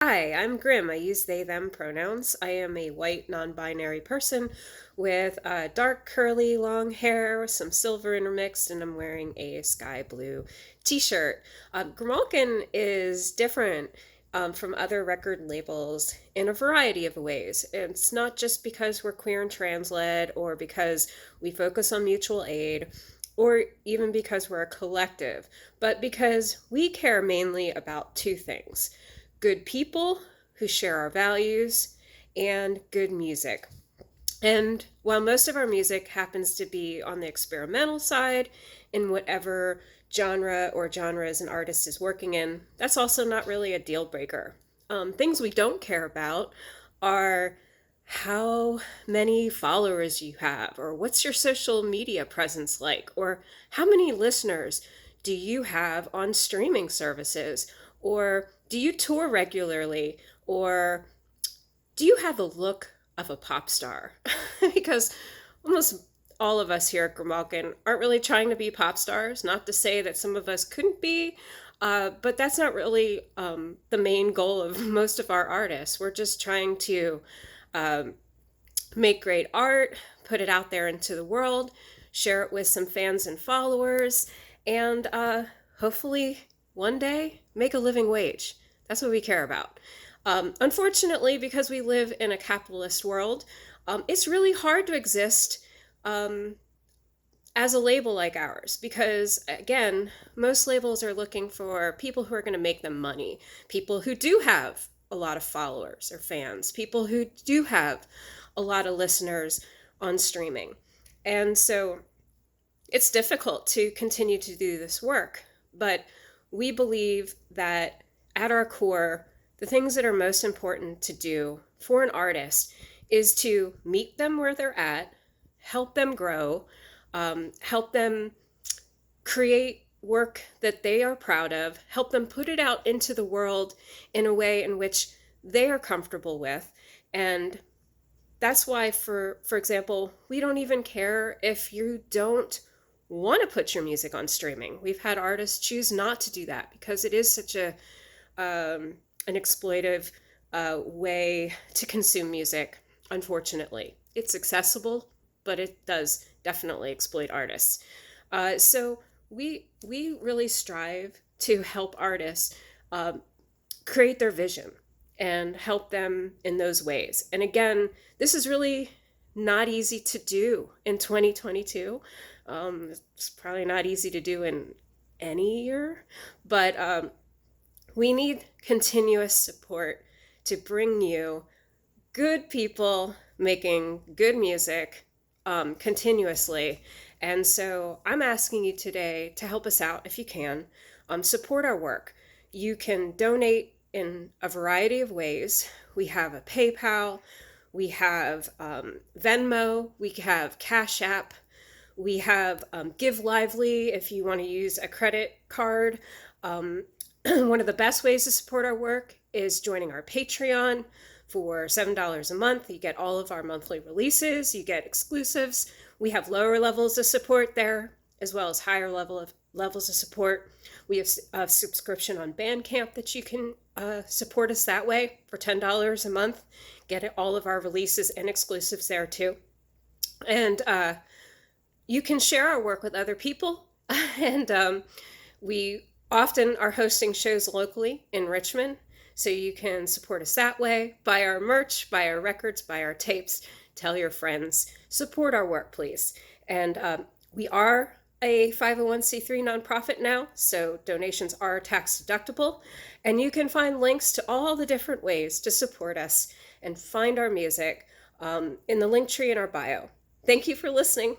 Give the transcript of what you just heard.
Hi, I'm Grim. I use they, them pronouns. I am a white, non binary person with dark, curly, long hair, some silver intermixed, and I'm wearing a sky blue t shirt. Grimalkin is different from other record labels in a variety of ways. It's not just because we're queer and trans led, or because we focus on mutual aid, or even because we're a collective, but because we care mainly about two things: good people who share our values, and good music. And while most of our music happens to be on the experimental side, in whatever genre or genres an artist is working in, that's also not really a deal breaker. Things we don't care about are how many followers you have, or what's your social media presence like, or how many listeners do you have on streaming services, or do you tour regularly, or do you have the look of a pop star? Because almost all of us here at Grimalkin aren't really trying to be pop stars. Not to say that some of us couldn't be, but that's not really the main goal of most of our artists. We're just trying to um, make great art, put it out there into the world, share it with some fans and followers, and hopefully one day make a living wage. That's what we care about. Unfortunately, because we live in a capitalist world, it's really hard to exist um, as a label like ours because, again, most labels are looking for people who are going to make them money, people who do have a lot of followers or fans, people who do have a lot of listeners on streaming. And so it's difficult to continue to do this work, but we believe that at our core, the things that are most important to do for an artist is to meet them where they're at, help them grow, help them create work that they are proud of, help them put it out into the world in a way in which they are comfortable with. And that's why, for example, we don't even care if you don't want to put your music on streaming. We've had artists choose not to do that because it is such a an exploitive way to consume music. Unfortunately, it's accessible, but it does definitely exploit artists. So we really strive to help artists create their vision and help them in those ways. And again, this is really not easy to do in 2022. It's probably not easy to do in any year, but we need continuous support to bring you good people making good music continuously. And so I'm asking you today to help us out if you can. Support our work. You can donate in a variety of ways. We have a PayPal, we have Venmo, we have Cash App, we have Give Lively if you want to use a credit card. One of the best ways to support our work is joining our Patreon. For $7 a month, you get all of our monthly releases, you get exclusives. We have lower levels of support there, as well as higher levels of support. We have a subscription on Bandcamp that you can support us that way for $10 a month. Get all of our releases and exclusives there too. And you can share our work with other people. And we often are hosting shows locally in Richmond, so you can support us that way. Buy our merch, buy our records, buy our tapes, tell your friends, support our work, please. And we are a 501c3 nonprofit now, so donations are tax deductible. And you can find links to all the different ways to support us and find our music in the link tree in our bio. Thank you for listening.